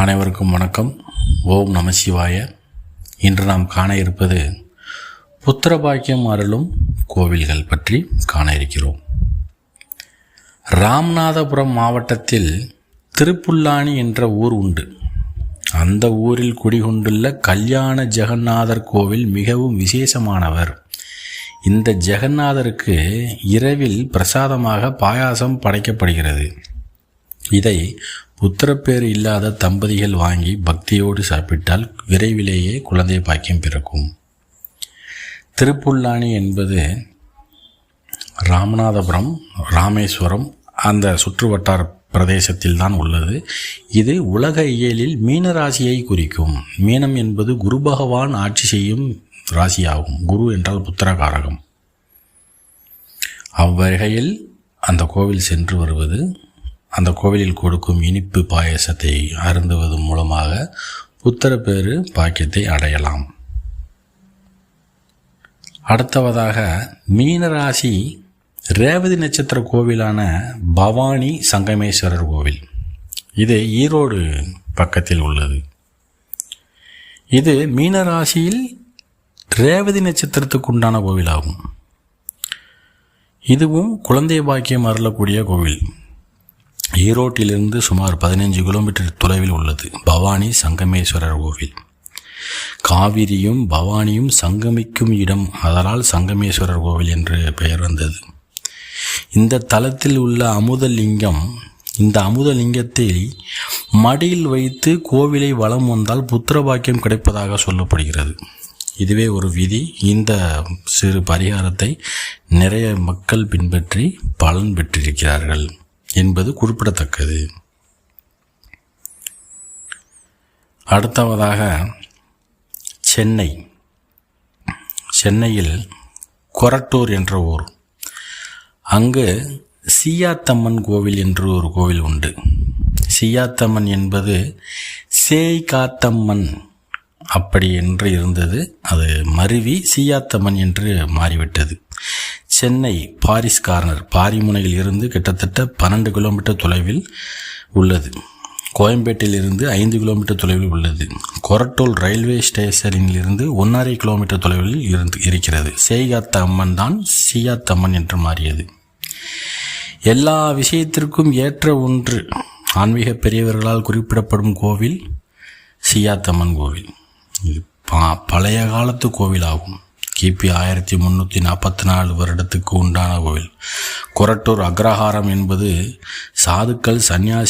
அனைவருக்கும் வணக்கம். ஓம் நம சிவாய. இன்று நாம் காண இருப்பது புத்திரபாக்கியம் அருளும் கோவில்கள் பற்றி காண இருக்கிறோம். ராமநாதபுரம் மாவட்டத்தில் திருப்புல்லானி என்ற ஊர் உண்டு. அந்த ஊரில் குடிகொண்டுள்ள கல்யாண ஜெகநாதர் கோவில் மிகவும் விசேஷமானவர். இந்த ஜெகநாதருக்கு இரவில் பிரசாதமாக பாயாசம் படைக்கப்படுகிறது. இதை புத்திரப்பேறு இல்லாத தம்பதிகள் வாங்கி பக்தியோடு சாப்பிட்டால் விரைவிலேயே குழந்தை பாக்கியம் பிறக்கும். திருப்புல்லானி என்பது ராமநாதபுரம், ராமேஸ்வரம் அந்த சுற்றுவட்டார பிரதேசத்தில் தான் உள்ளது. இது உலக இயலில் மீன ராசியை குறிக்கும். மீனம் என்பது குரு பகவான் ஆட்சி செய்யும் ராசியாகும். குரு என்றால் புத்திரகாரகம். அவ்வகையில் அந்த கோவில் சென்று வருவது, அந்த கோவிலில் கொடுக்கும் இனிப்பு பாயசத்தை அருந்துவது மூலமாக புத்திரப்பேறு பாக்கியத்தை அடையலாம். அடுத்தவதாக மீனராசி ரேவதி நட்சத்திர கோவிலான பவானி சங்கமேஸ்வரர் கோவில். இது ஈரோடு பக்கத்தில் உள்ளது. இது மீனராசியில் ரேவதி நட்சத்திரத்துக்கு உண்டான கோவிலாகும். இதுவும் குழந்தை பாக்கியம் அருளக்கூடிய கோவில். ஈரோட்டிலிருந்து சுமார் 15 கிலோமீட்டர் தொலைவில் உள்ளது பவானி சங்கமேஸ்வரர் கோவில். காவிரியும் பவானியும் சங்கமிக்கும் இடம், அதனால் சங்கமேஸ்வரர் கோவில் என்று பெயர் வந்தது. இந்த தலத்தில் உள்ள அமுதலிங்கம், இந்த அமுதலிங்கத்தை மடியில் வைத்து கோவிலை வலம் வந்தால் புத்திரபாக்கியம் கிடைப்பதாக சொல்லப்படுகிறது. இதுவே ஒரு விதி. இந்த சிறு பரிகாரத்தை நிறைய மக்கள் பின்பற்றி பலன் பெற்றிருக்கிறார்கள் என்பது குறிப்பிடத்தக்கது. அடுத்தவதாக சென்னையில் கொரட்டூர் என்ற ஊர். அங்கு சீயாத்தம்மன் கோவில் என்று ஒரு கோவில் உண்டு. சீயாத்தம்மன் என்பது சேய் காத்தம்மன் அப்படி என்று இருந்தது. அது மருவி சீயாத்தம்மன் என்று மாறிவிட்டது. சென்னை பாரிஸ் கார்னர், பாரிமுனையில் இருந்து கிட்டத்தட்ட 12 கிலோமீட்டர் தொலைவில் உள்ளது. கோயம்பேட்டில் இருந்து 5 கிலோமீட்டர் தொலைவில் உள்ளது. கொரட்டூர் ரயில்வே ஸ்டேஷனில் இருந்து 1.5 கிலோமீட்டர் தொலைவில் இருக்கிறது. சேய்காத்த அம்மன் தான் சீயாத்தம்மன் என்று மாறியது. எல்லா விஷயத்திற்கும் ஏற்ற ஒன்று ஆன்மீக பெரியவர்களால் குறிப்பிடப்படும் கோவில் சீயாத்தம்மன் கோவில். இது பழைய காலத்து கோவிலாகும். கிபி 1344 வருடத்துக்கு உண்டான கோவில். கொரட்டூர் அக்ரஹாரம் என்பது சாதுக்கள், சன்னியாசி